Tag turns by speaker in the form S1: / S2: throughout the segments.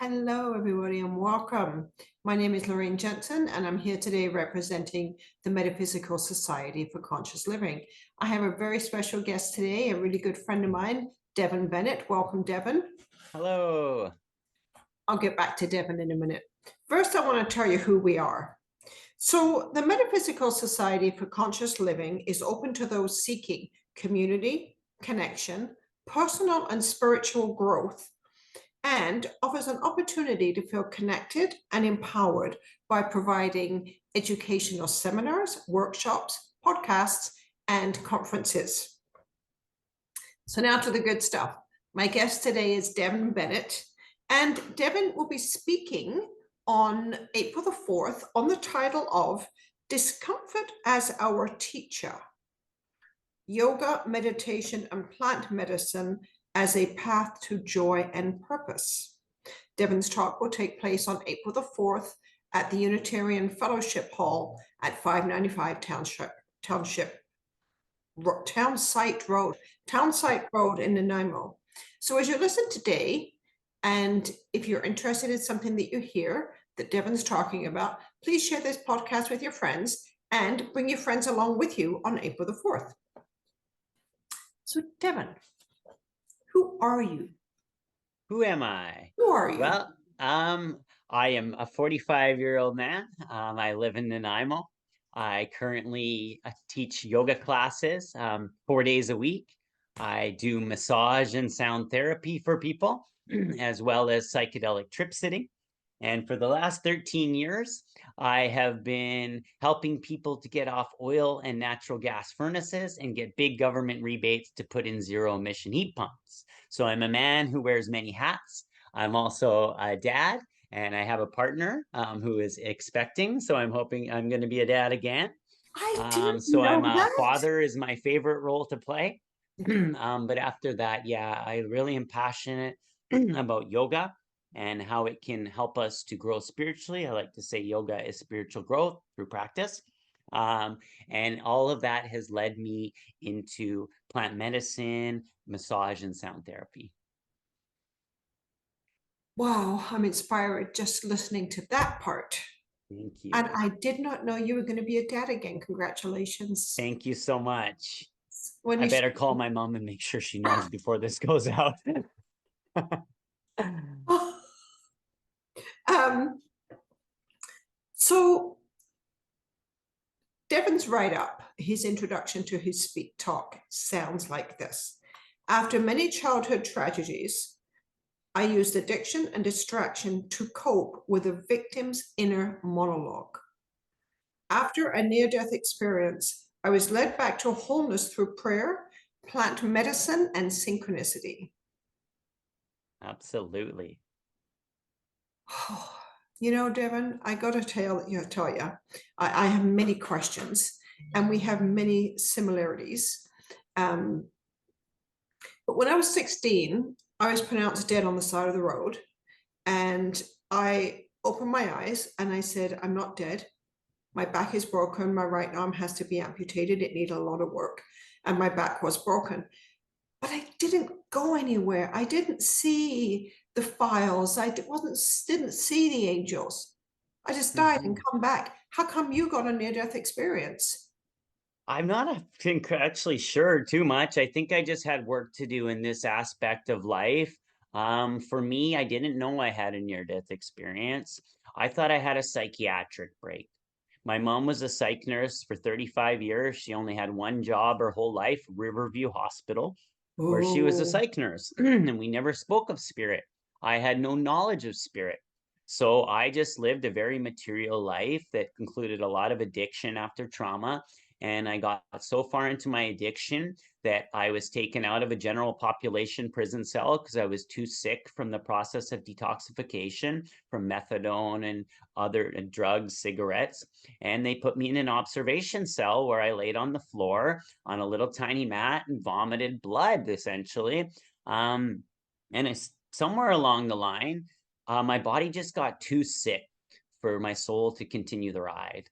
S1: Hello, everybody, and welcome. My name is Lorraine Jensen, and I'm here today representing the Metaphysical Society for Conscious Living. I have a very special guest today, a really good friend of mine, Devon Bennett. Welcome, Devon.
S2: Hello.
S1: I'll get back to Devon in a minute. First, I want to tell you who we are. So, the Metaphysical Society for Conscious Living is open to those seeking community, connection, personal and spiritual growth, and offers an opportunity to feel connected and empowered by providing educational seminars, workshops, podcasts, and conferences. So, now to the good stuff. My guest today is Devon Bennett, and Devon will be speaking on April the 4th on the title of Discomfort as Our Teacher: Yoga, Meditation, and Plant Medicine as a Path to Joy and Purpose. Devon's talk will take place on April the 4th at the Unitarian Fellowship Hall at 595 Townsite Road in Nanaimo. So as you listen today, and if you're interested in something that you hear that Devon's talking about, please share this podcast with your friends and bring your friends along with you on April the 4th. So Devon, who are you?
S2: Who am I?
S1: Who are you?
S2: Well, I am a 45-year-old man. I live in Nanaimo. I currently teach yoga classes 4 days a week. I do massage and sound therapy for people, as well as psychedelic trip sitting. And for the last 13 years, I have been helping people to get off oil and natural gas furnaces and get big government rebates to put in zero emission heat pumps. So I'm a man who wears many hats. I'm also a dad, and I have a partner who is expecting. So I'm hoping I'm going to be a dad again.
S1: I didn't
S2: So
S1: know
S2: I'm a
S1: that.
S2: father is my favorite role to play. But after that, yeah, I really am passionate about yoga and how it can help us to grow spiritually. I like to say yoga is spiritual growth through practice. And all of that has led me into plant medicine, massage, and sound therapy.
S1: Wow, I'm inspired just listening to that part.
S2: Thank
S1: And
S2: you.
S1: I did not know you were going to be a dad again. Congratulations.
S2: Thank you so much.
S1: When
S2: I
S1: you
S2: better call my mom and make sure she knows before this goes out.
S1: um, so Devon's write-up, his introduction to his speak talk sounds like this. After many childhood tragedies, I used addiction and distraction to cope with the victim's inner monologue. After a near-death experience, I was led back to wholeness through prayer, plant medicine, and synchronicity.
S2: Absolutely.
S1: You know, Devon, I got to tell you, I have many questions, and we have many similarities. Um, but when I was 16, I was pronounced dead on the side of the road, and I opened my eyes and I said, I'm not dead. My back is broken. My right arm has to be amputated. It needed a lot of work, and my back was broken. But I didn't go anywhere. I didn't see the files. Didn't see the angels. I just died and come back. How come you got a near-death experience?
S2: I'm not actually sure too much. I think I just had work to do in this aspect of life. For me, I didn't know I had a near-death experience. I thought I had a psychiatric break. My mom was a psych nurse for 35 years. She only had one job her whole life, Riverview Hospital, where she was a
S1: Oh,
S2: psych nurse. And we never spoke of spirit. I had no knowledge of spirit. So I just lived a very material life that included a lot of addiction after trauma. And I got so far into my addiction that I was taken out of a general population prison cell because I was too sick from the process of detoxification from methadone and other drugs, cigarettes. And they put me in an observation cell where I laid on the floor on a little tiny mat and vomited blood, essentially. And it's somewhere along the line, my body just got too sick for my soul to continue the ride.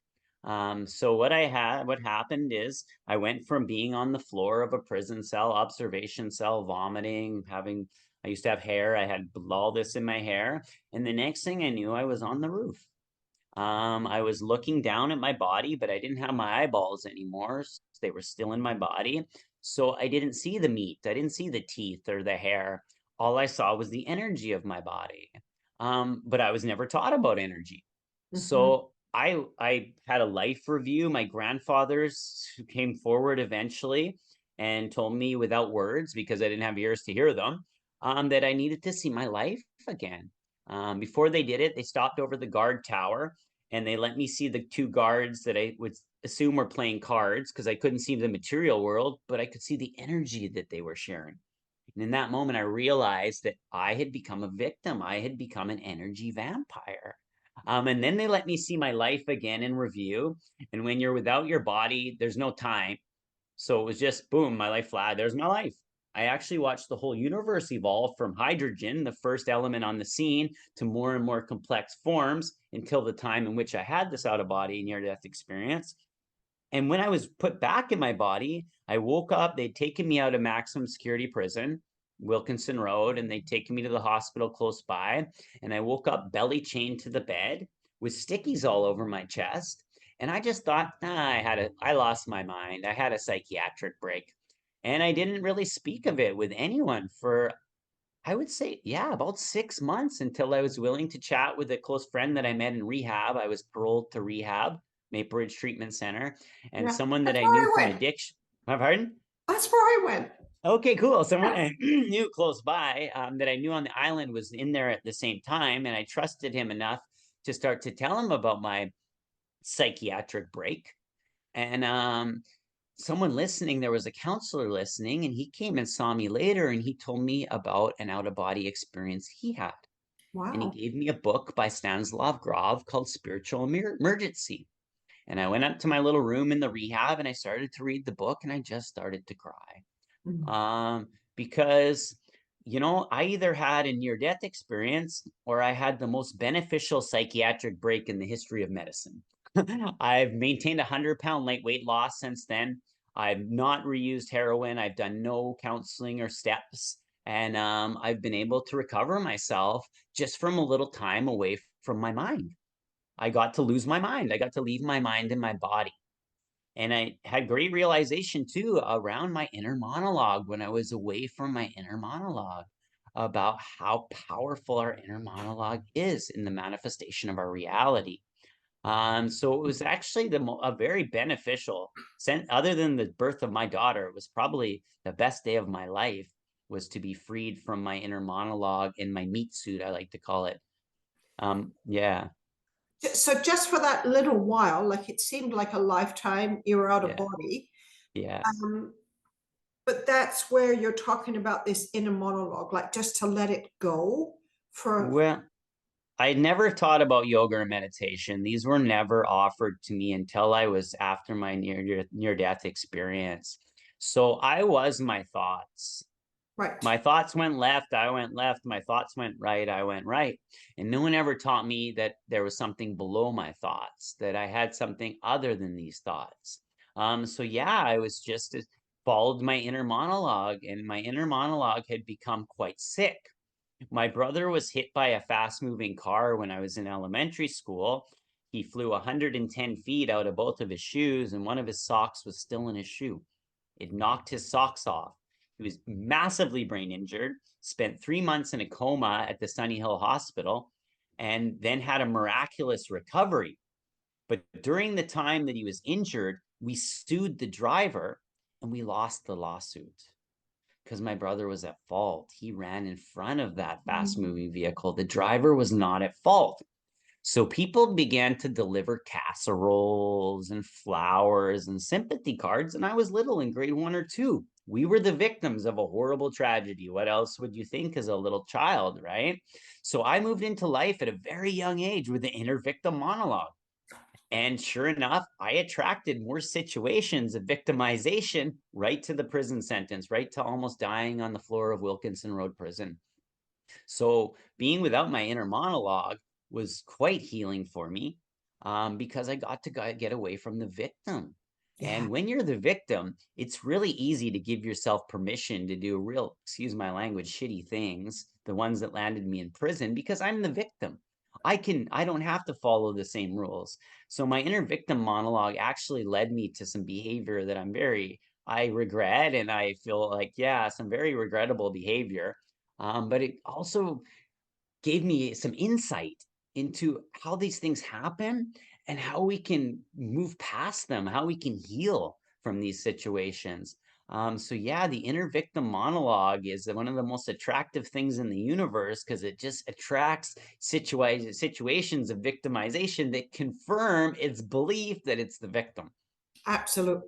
S2: So what happened is I went from being on the floor of a prison cell, observation cell, vomiting, having I used to have hair. I had all this in my hair. And the next thing I knew, I was on the roof. I was looking down at my body, but I didn't have my eyeballs anymore. They were still in my body. So I didn't see the meat. I didn't see the teeth or the hair. All I saw was the energy of my body. But I was never taught about energy.
S1: Mhm.
S2: So I had a life review. My grandfathers who came forward eventually and told me without words, because I didn't have ears to hear them, that I needed to see my life again. Before they did it, they stopped over the guard tower and they let me see the two guards that I would assume were playing cards because I couldn't see the material world, but I could see the energy that they were sharing. And in that moment, I realized that I had become a victim. I had become an energy vampire. And then they let me see my life again in review. And when you're without your body, there's no time. So it was just boom, my life flat. There's my life. I actually watched the whole universe evolve from hydrogen, the first element on the scene, to more and more complex forms until the time in which I had this out of body near death experience. And when I was put back in my body, I woke up. They'd taken me out of maximum security prison, Wilkinson Road, and they'd taken me to the hospital close by. And I woke up belly chained to the bed with stickies all over my chest. And I just thought, I lost my mind. I had a psychiatric break. And I didn't really speak of it with anyone for, I would say, yeah, about 6 months until I was willing to chat with a close friend that I met in rehab. I was paroled to rehab, Maple Ridge Treatment Center, and
S1: Yeah,
S2: someone that
S1: that's
S2: I
S1: where
S2: knew
S1: I
S2: from
S1: went.
S2: addiction. Pardon?
S1: That's where I went.
S2: Okay, cool. Someone
S1: Yeah.
S2: I knew close by that I knew on the island was in there at the same time, and I trusted him enough to start to tell him about my psychiatric break. And someone listening, there was a counselor listening, and he came and saw me later, and he told me about an out of body experience he had. And he
S1: Wow.
S2: gave me a book by Stanislav Grof called Spiritual Emergency. And I went up to my little room in the rehab and I started to read the book and I just started to cry.
S1: Mm.
S2: Because, I either had a near death experience or I had the most beneficial psychiatric break in the history of medicine. I've maintained a 100-pound weight loss since then. I've not reused heroin. I've done no counseling or steps. And I've been able to recover myself just from a little time away from my mind. I got to lose my mind. I got to leave my mind in my body. And I had great realization too around my inner monologue when I was away from my inner monologue about how powerful our inner monologue is in the manifestation of our reality. So it was actually a very beneficial sense. Other than the birth of my daughter, it was probably the best day of my life was to be freed from my inner monologue in my meat suit, I like to call it. Yeah,
S1: So just for that little while, like it seemed like a lifetime, you were out of
S2: yeah,
S1: body.
S2: yeah.
S1: Um, but that's where you're talking about this inner monologue, like just to let it go for,
S2: Well, I never thought about yoga or meditation. These were never offered to me until I was after my near death experience. So I was my thoughts.
S1: right.
S2: My thoughts went left, I went left. My thoughts went right, I went right. And no one ever taught me that there was something below my thoughts, that I had something other than these thoughts. So yeah, I was just followed my inner monologue, and my inner monologue had become quite sick. My brother was hit by a fast moving car when I was in elementary school. He flew 110 feet out of both of his shoes, and one of his socks was still in his shoe. It knocked his socks off. He was massively brain injured, spent 3 months in a coma at the Sunny Hill Hospital, and then had a miraculous recovery. But during the time that he was injured, we sued the driver and we lost the lawsuit because my brother was at fault. He ran in front of that fast
S1: Mm.
S2: moving vehicle. The driver was not at fault. So people began to deliver casseroles and flowers and sympathy cards. And I was little in grade 1 or 2. We were the victims of a horrible tragedy. What else would you think as a little child, right? So I moved into life at a very young age with the inner victim monologue. And sure enough, I attracted more situations of victimization right to the prison sentence, right to almost dying on the floor of Wilkinson Road Prison. So being without my inner monologue was quite healing for me because I got to get away from the victim.
S1: Yeah.
S2: And when you're the victim, it's really easy to give yourself permission to do real, excuse my language, shitty things, the ones that landed me in prison, because I'm the victim. I don't have to follow the same rules. So my inner victim monologue actually led me to some behavior that I regret, and I feel like, yeah, some very regrettable behavior. But it also gave me some insight into how these things happen and how we can move past them, how we can heal from these situations. So yeah, the inner victim monologue is one of the most attractive things in the universe because it just attracts situations of victimization that confirm its belief that it's the victim.
S1: Absolutely.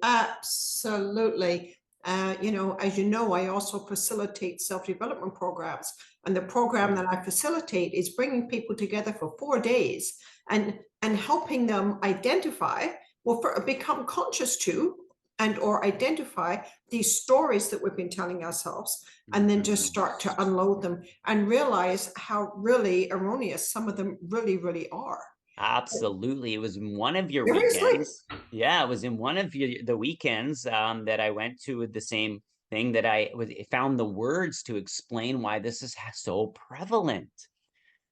S1: As you know, I also facilitate self-development programs, and the program that I facilitate is bringing people together for 4 days and helping them identify, well, become conscious to, and or identify these stories that we've been telling ourselves, and then just start to unload them and realize how really erroneous some of them really, really are.
S2: Absolutely. It was in one of your
S1: Seriously.
S2: weekends. Yeah, it was in one of the weekends that I went to with the same thing that found the words to explain why this is so prevalent.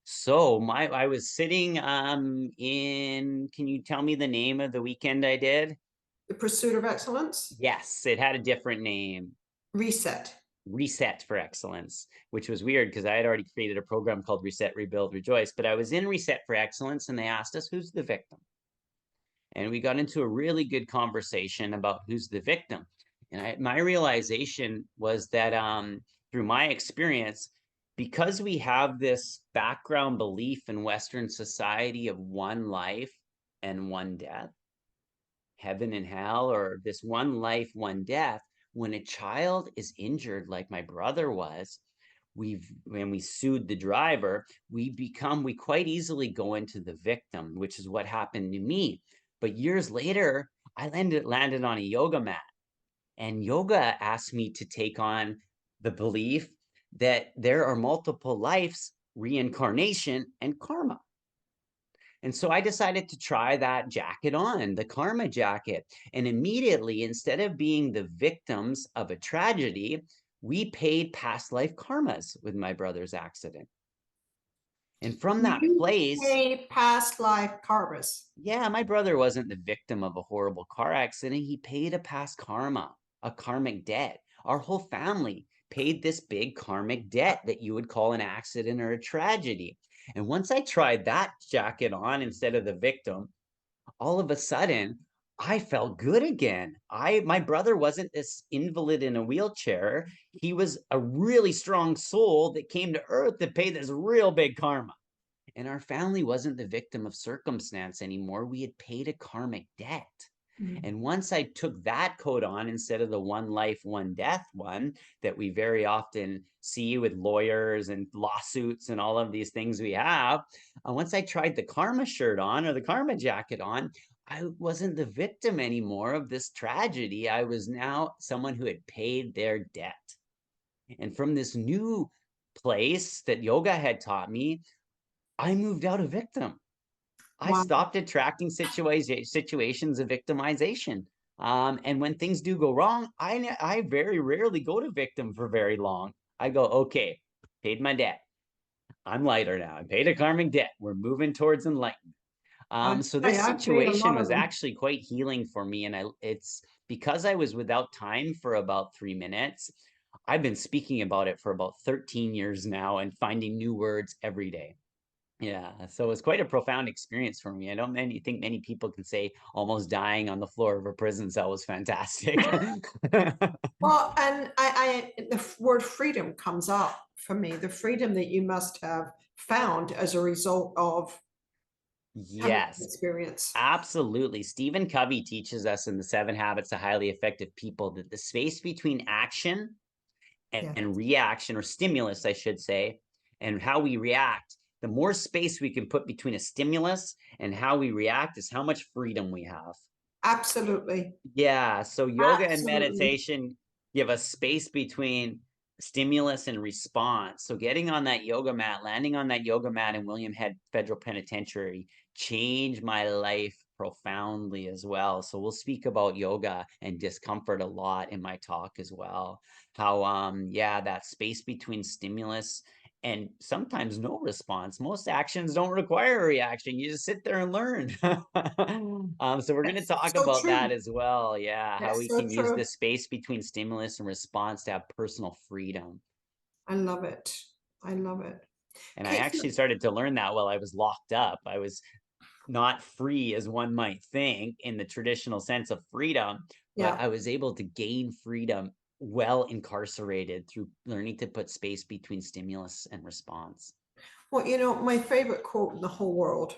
S2: So I was sitting in, can you tell me the name of the weekend I did?
S1: The pursuit of excellence.
S2: Yes, it had a different name.
S1: Reset.
S2: Reset for Excellence, which was weird because I had already created a program called Reset, Rebuild, Rejoice. But I was in Reset for Excellence and they asked us, who's the victim? And we got into a really good conversation about who's the victim. And my realization was that through my experience, because we have this background belief in Western society of one life and one death, heaven and hell, or this one life, one death, when a child is injured, like my brother was, when we sued the driver, we quite easily go into the victim, which is what happened to me. But years later, I landed on a yoga mat, and yoga asked me to take on the belief that there are multiple lives, reincarnation, and karma. And so I decided to try that jacket on, the karma jacket. And immediately, instead of being the victims of a tragedy, we paid past life karmas with my brother's accident. And from that
S1: You
S2: place,
S1: pay past life karmas.
S2: yeah, my brother wasn't the victim of a horrible car accident. He paid a past karma, a karmic debt. Our whole family paid this big karmic debt that you would call an accident or a tragedy. And once I tried that jacket on instead of the victim, all of a sudden I felt good again. My brother wasn't this invalid in a wheelchair. He was a really strong soul that came to earth to pay this real big karma. And our family wasn't the victim of circumstance anymore. We had paid a karmic debt. And once I took that coat on instead of the one life, one death one that we very often see with lawyers and lawsuits and all of these things we have, once I tried the karma shirt on or the karma jacket on, I wasn't the victim anymore of this tragedy. I was now someone who had paid their debt. And from this new place that yoga had taught me, I moved out of victim. I
S1: Wow.
S2: stopped attracting situations of victimization. And when things do go wrong, I very rarely go to victim for very long. I go, okay, paid my debt. I'm lighter now. I paid a karmic debt. We're moving towards enlightenment. So this
S1: I've paid a
S2: situation
S1: lot of
S2: was
S1: them.
S2: actually quite healing for me. And it's because I was without time for about 3 minutes. I've been speaking about it for about 13 years now and finding new words every day. Yeah, so it's quite a profound experience for me. I don't think many people can say almost dying on the floor of a prison cell was fantastic.
S1: Well, and the word freedom comes up for me, the freedom that you must have found as a result of having
S2: Yes,
S1: experience.
S2: absolutely. Stephen Covey teaches us in the Seven Habits of Highly Effective People that the space between action
S1: Yeah,
S2: and reaction, or stimulus, I should say, and how we react, the more space we can put between a stimulus and how we react is how much freedom we have.
S1: absolutely.
S2: Yeah, so yoga and
S1: Absolutely.
S2: meditation give us space between stimulus and response. So getting on that yoga mat, landing on that yoga mat in William Head Federal Penitentiary changed my life profoundly as well. So we'll speak about yoga and discomfort a lot in my talk as well. How yeah, that space between stimulus and sometimes no response. Most actions don't require a reaction. You just sit there and learn. So we're going to
S1: That's
S2: talk
S1: so
S2: about that
S1: true.
S2: as well. Yeah, how
S1: That's
S2: we
S1: so
S2: can use
S1: true.
S2: the space between stimulus and response to have personal freedom.
S1: I love it. I love it.
S2: And I
S1: Okay,
S2: actually
S1: so
S2: started to learn that while I was locked up. I was not free as one might think in the traditional sense of freedom, but
S1: yeah.
S2: I was able to gain freedom well incarcerated through learning to put space between stimulus and response.
S1: Well, you know, my favorite quote in the whole world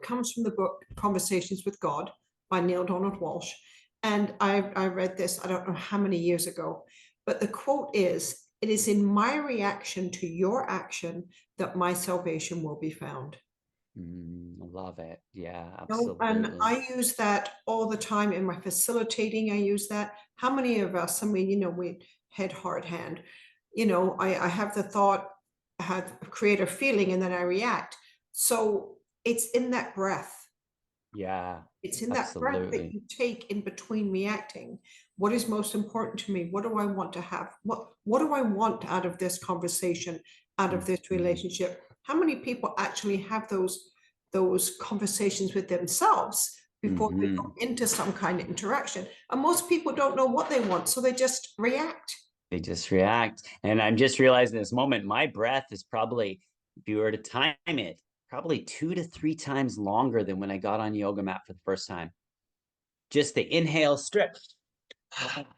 S1: comes from the book Conversations with God by Neil Donald Walsh. And I read this, I don't know how many years ago, but the quote is, "It is in my reaction to your action that my salvation will be found."
S2: Love it. Yeah,
S1: No, and
S2: absolutely.
S1: I use that all the time in my facilitating. I use that. How many of us, I mean, you know, we head, heart, hand, you know, I have the thought, I have create a feeling, and then I react. So it's in that breath.
S2: Yeah,
S1: It's in that breath that
S2: absolutely.
S1: you take in between reacting. What is most important to me? What do I want to have? What do I want out of this conversation, out of this
S2: Mhm,
S1: relationship? How many people actually have those conversations with themselves before they go
S2: mhm.
S1: into some kind of interaction? And most people don't know what they want, so they just react.
S2: They just react. And I'm just realizing this moment, my breath is probably, if you were to time it, probably 2 to 3 times longer than when I got on yoga mat for the first time. Just the inhale, stretch,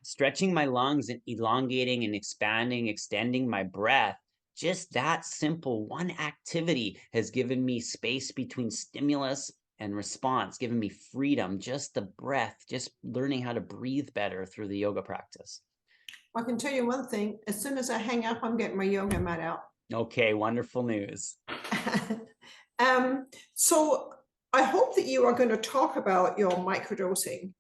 S2: stretching my lungs and elongating and expanding, extending my breath. Just that simple one activity has given me space between stimulus and response, given me freedom, just the breath, just learning how to breathe better through the yoga practice.
S1: I can tell you one thing, as soon as I hang up, I'm getting my yoga mat out.
S2: Okay, wonderful news.
S1: um, so I hope that you are going to talk about your microdosing.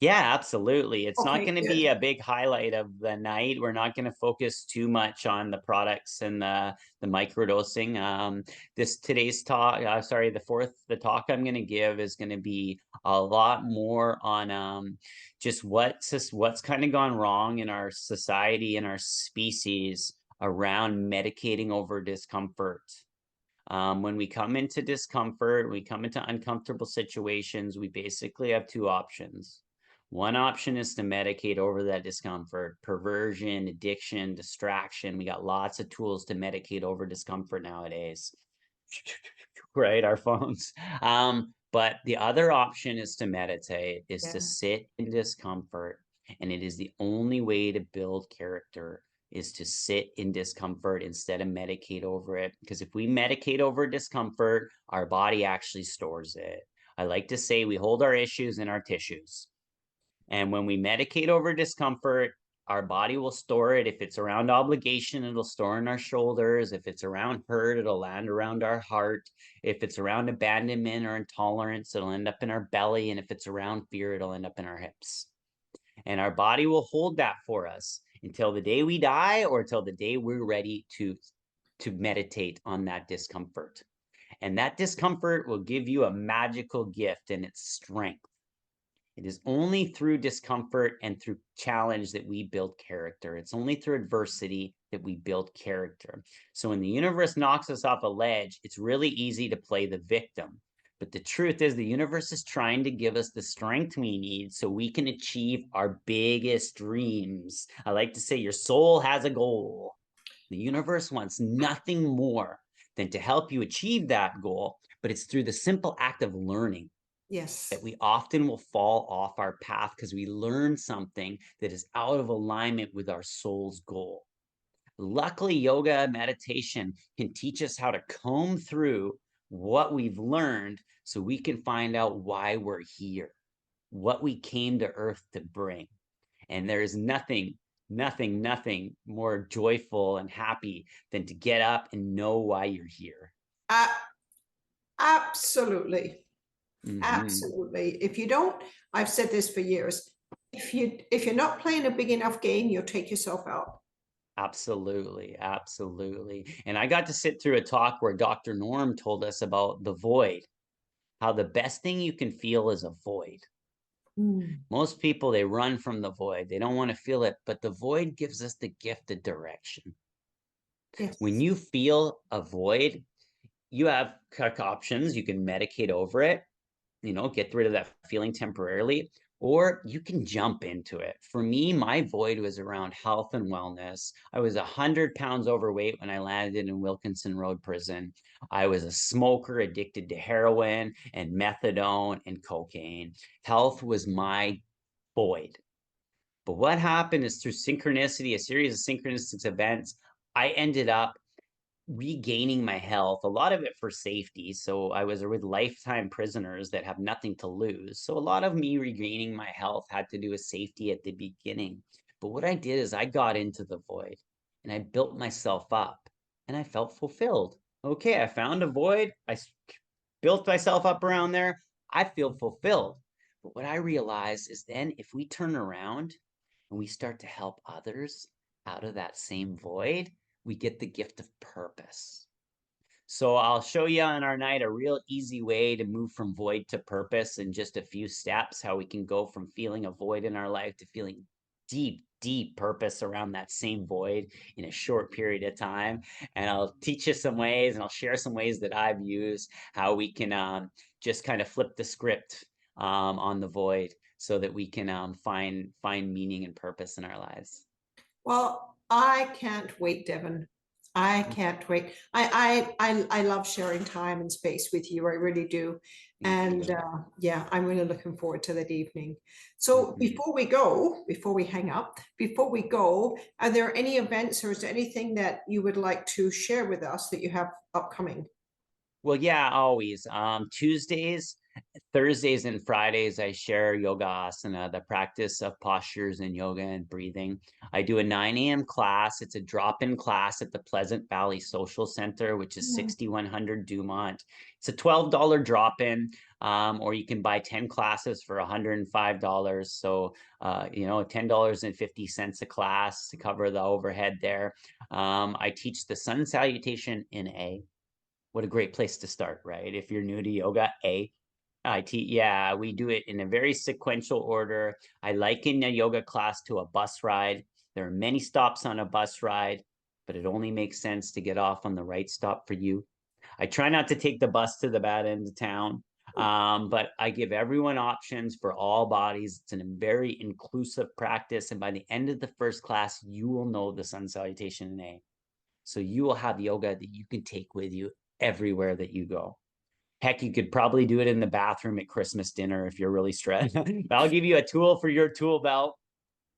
S2: Yeah, absolutely. It's not
S1: Okay,
S2: going to be
S1: good.
S2: a big highlight of the night. We're not going to focus too much on the products and the microdosing. This today's talk, sorry, the talk I'm going to give is going to be a lot more on just what's kind of gone wrong in our society and our species around medicating over discomfort. When we come into discomfort, we come into uncomfortable situations, we basically have two options. One option is to medicate over that discomfort, perversion, addiction, distraction. We got lots of tools to medicate over discomfort nowadays, right? Our phones. But the other option is to meditate, is to
S1: Yeah.
S2: sit in discomfort. And it is the only way to build character is to sit in discomfort instead of medicate over it. Because if we medicate over discomfort, our body actually stores it. I like to say we hold our issues in our tissues. And when we medicate over discomfort, our body will store it. If it's around obligation, it'll store in our shoulders. If it's around hurt, it'll land around our heart. If it's around abandonment or intolerance, it'll end up in our belly. And if it's around fear, it'll end up in our hips. And our body will hold that for us until the day we die or until the day we're ready to meditate on that discomfort. And that discomfort will give you a magical gift, and it's strength. It is only through discomfort and through challenge that we build character. It's only through adversity that we build character. So when the universe knocks us off a ledge, it's really easy to play the victim. But the truth is, the universe is trying to give us the strength we need so we can achieve our biggest dreams. I like to say your soul has a goal. The universe wants nothing more than to help you achieve that goal, but it's through the simple act of learning
S1: Yes.
S2: that we often will fall off our path because we learn something that is out of alignment with our soul's goal. Luckily, yoga and meditation can teach us how to comb through what we've learned so we can find out why we're here, what we came to earth to bring. And there is nothing more joyful and happy than to get up and know why you're here.
S1: Uh, absolutely.
S2: Mm-hmm.
S1: Absolutely. If you don't, I've said this for years. If you're not playing a big enough game, you'll take yourself out.
S2: Absolutely, absolutely. And I got to sit through a talk where Dr. Norm told us about the void. how the best thing you can feel is a void.
S1: Mm,
S2: Most people, they run from the void. They don't want to feel it, but the void gives us the gift of direction. When
S1: yes.
S2: you feel a void, you have options. You can medicate over it, get rid of that feeling temporarily, or you can jump into it. For me, my void was around health and wellness. I was 100 pounds overweight when I landed in Wilkinson Road Prison. I was a smoker addicted to heroin and methadone and cocaine. Health was my void. But what happened is through synchronicity, a series of synchronistic events, I ended up regaining my health, a lot of it for safety. So I was with lifetime prisoners that have nothing to lose. So a lot of me regaining my health had to do with safety at the beginning. But what I did is I got into the void and I built myself up and I felt fulfilled. Okay, I found a void. Built myself up around there. I feel fulfilled. But what I realized is then if we turn around and we start to help others out of that same void, we get the gift of purpose. So I'll show you on our night a real easy way to move from void to purpose in just a few steps, how we can go from feeling a void in our life to feeling deep, deep purpose around that same void in a short period of time. And I'll teach you some ways and I'll share some ways that I've used how we can just kind of flip the script on the void so that we can find meaning and purpose in our lives.
S1: Well, I can't wait, Devon. I can't wait. I love sharing time and space with you. I really do.
S2: Thank you,
S1: And
S2: Yoga.
S1: yeah, I'm really looking forward to that evening. So
S2: Mhm.
S1: before we hang up, before we go, are there any events or is there anything that you would like to share with us that you have upcoming?
S2: Well, yeah, always. Tuesdays, Thursdays, and Fridays, I share yoga asana, the practice of postures and yoga and breathing. I do a 9 a.m. class. It's a drop-in class at the Pleasant Valley Social Center, which is
S1: Yeah.
S2: 6100 Dumont. It's a $12 drop-in, or you can buy 10 classes for $105. So, $10.50 a class to cover the overhead there. I teach the sun salutation in A. What a great place to start, right? If you're new to yoga, yeah, we do it in a very sequential order. I liken a yoga class to a bus ride. There are many stops on a bus ride, but it only makes sense to get off on the right stop for you. I try not to take the bus to the bad end of town, but I give everyone options for all bodies. It's a very inclusive practice. And by the end of the first class, you will know the sun salutation in A. So you will have yoga that you can take with you everywhere that you go. Heck, you could probably do it in the bathroom at Christmas dinner if you're really stressed. I'll give you a tool for your tool belt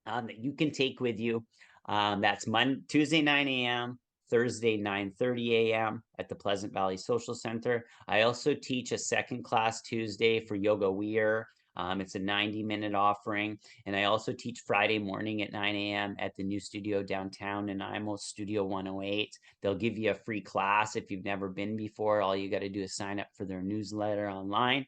S2: that you can take with you. That's Tuesday 9 a.m., Thursday 9:30 a.m. at the Pleasant Valley Social Center. I also teach a second class Tuesday for Yoga Weir. It's a 90-minute offering. And I also teach Friday morning at 9 a.m. at the new studio downtown in Nanaimo, Studio 108. They'll give you a free class if you've never been before. All you got to do is sign up for their newsletter online.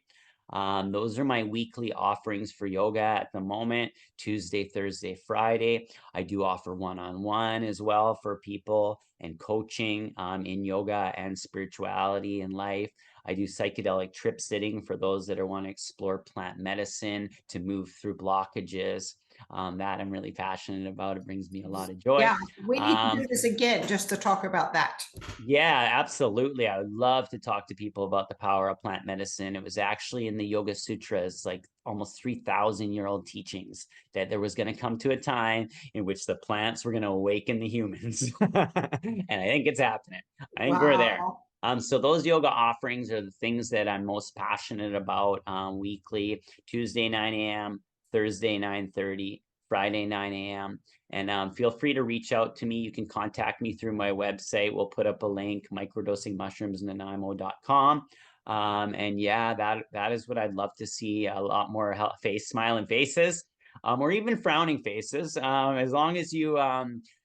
S2: Those are my weekly offerings for yoga at the moment, Tuesday, Thursday, Friday. I do offer one-on-one as well for people and coaching in yoga and spirituality and life. I do psychedelic trip sitting for those that want to explore plant medicine to move through blockages. That I'm really passionate about. It brings me a lot of joy.
S1: Yeah, we need to
S2: Um,
S1: do this again just to talk about that.
S2: yeah, absolutely. I would love to talk to people about the power of plant medicine. It was actually in the Yoga Sutras, like almost 3,000-year-old teachings, that there was going to come to a time in which the plants were going to awaken the humans. And I think it's happening. I think we're there.
S1: Wow.
S2: So those yoga offerings are the things that I'm most passionate about weekly. Tuesday 9 a.m., Thursday 9:30, Friday 9 a.m. And feel free to reach out to me. You can contact me through my website. We'll put up a link, microdosingmushrooms.nanaimo.com. And yeah, that is what I'd love to see, a lot more smiling faces, or even frowning faces. As long as you,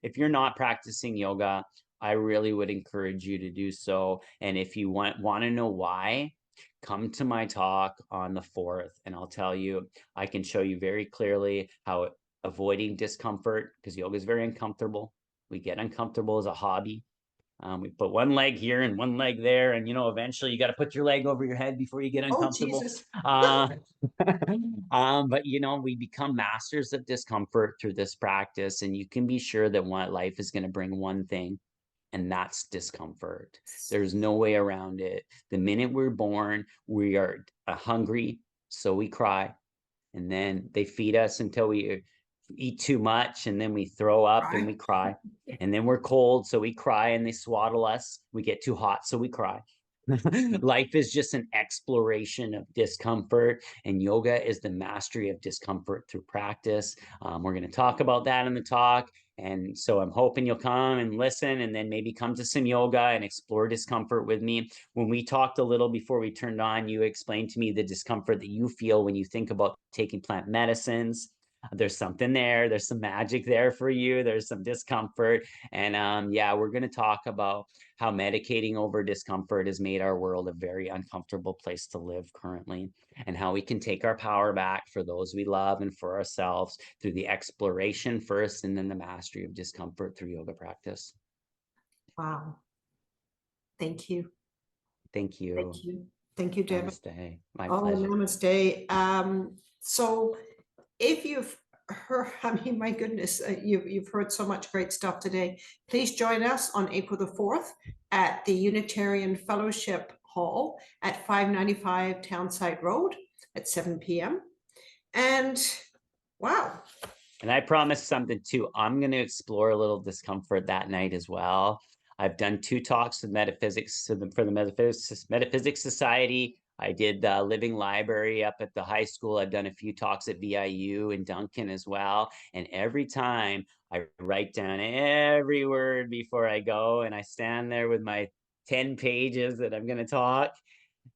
S2: if you're not practicing yoga, I really would encourage you to do so. And if you want to know why, come to my talk on the 4th, and I'll tell you, I can show you very clearly how avoiding discomfort, because yoga is very uncomfortable. We get uncomfortable as a hobby. We put one leg here and one leg there, and eventually you got to put your leg over your head before you get
S1: Oh,
S2: uncomfortable.
S1: Jesus.
S2: Uh, but we become masters of discomfort through this practice, and you can be sure that what life is going to bring one thing, and that's discomfort. There's no way around it. The minute we're born, we are hungry, so we cry, and then they feed us until we eat too much, and then we throw up and we
S1: Right.
S2: cry, and then we're cold, so we cry, and they swaddle us. We get too hot, so we cry. Life is just an exploration of discomfort, and yoga is the mastery of discomfort through practice. We're going to talk about that in the talk. And so I'm hoping you'll come and listen, and then maybe come to some yoga and explore discomfort with me. When we talked a little before we turned on, you explained to me the discomfort that you feel when you think about taking plant medicines. There's something there. There's some magic there for you. There's some discomfort. And yeah, we're going to talk about how medicating over discomfort has made our world a very uncomfortable place to live currently, and how we can take our power back for those we love and for ourselves through the exploration first, and then the mastery of discomfort through yoga practice.
S1: Wow. Thank you.
S2: Thank
S1: Thank
S2: you.
S1: you. Thank you, Devon.
S2: Namaste. My
S1: Oh,
S2: pleasure.
S1: namaste. So if you've heard, I mean, my goodness, you've heard so much great stuff today. Please join us on April the 4th at the Unitarian Fellowship Hall at 595 Townside Road at 7 p.m. And wow.
S2: And I promised something too. I'm going to explore a little discomfort that night as well. I've done 2 talks with metaphysics for the Metaphysics Society. I did the Living Library up at the high school. I've done a few talks at VIU and Duncan as well. And every time I write down every word before I go, and I stand there with my 10 pages that I'm going to talk.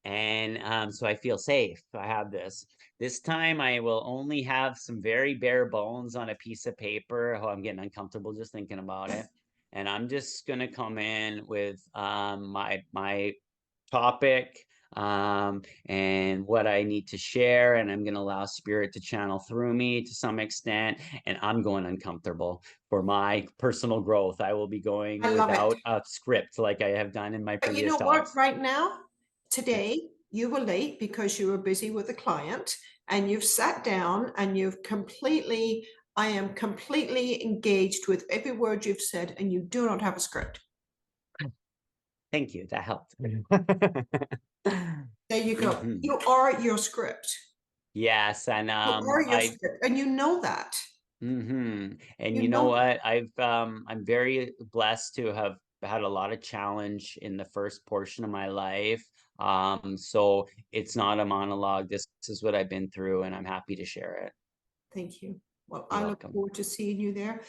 S2: And so I feel safe. I have this. This time I will only have some very bare bones on a piece of paper. Oh, I'm getting uncomfortable just thinking about it. And I'm just gonna come in with my topic, and what I need to share, and I'm gonna allow spirit to channel through me to some extent. And I'm going uncomfortable for my personal growth. I will be going
S1: I love it.
S2: without a script like I have done in my
S1: But you
S2: previous
S1: know what?
S2: talks.
S1: Right now,
S2: Yes.
S1: today, you were late because you were busy with a client and you've sat down and I am completely engaged with every word you've said, and you do not have a script.
S2: Thank you. That helped.
S1: There you go.
S2: Mhm.
S1: You are your script.
S2: Yes, and
S1: You are your
S2: I
S1: script, and you know that.
S2: and
S1: You
S2: you know
S1: know that.
S2: what? I'm very blessed to have had a lot of challenge in the first portion of my life. So it's not a monologue. This is what I've been through, and I'm happy to share it.
S1: Thank you. Well,
S2: You're
S1: I look
S2: welcome.
S1: forward to seeing you there.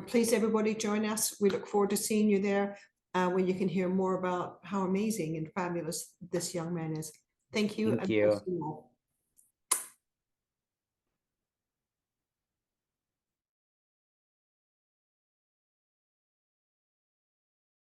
S1: Please, everybody, join us. We look forward to seeing you there, when you can hear more about how amazing and fabulous this young man is. Thank you,
S2: Thank
S1: and bless
S2: you.
S1: you all.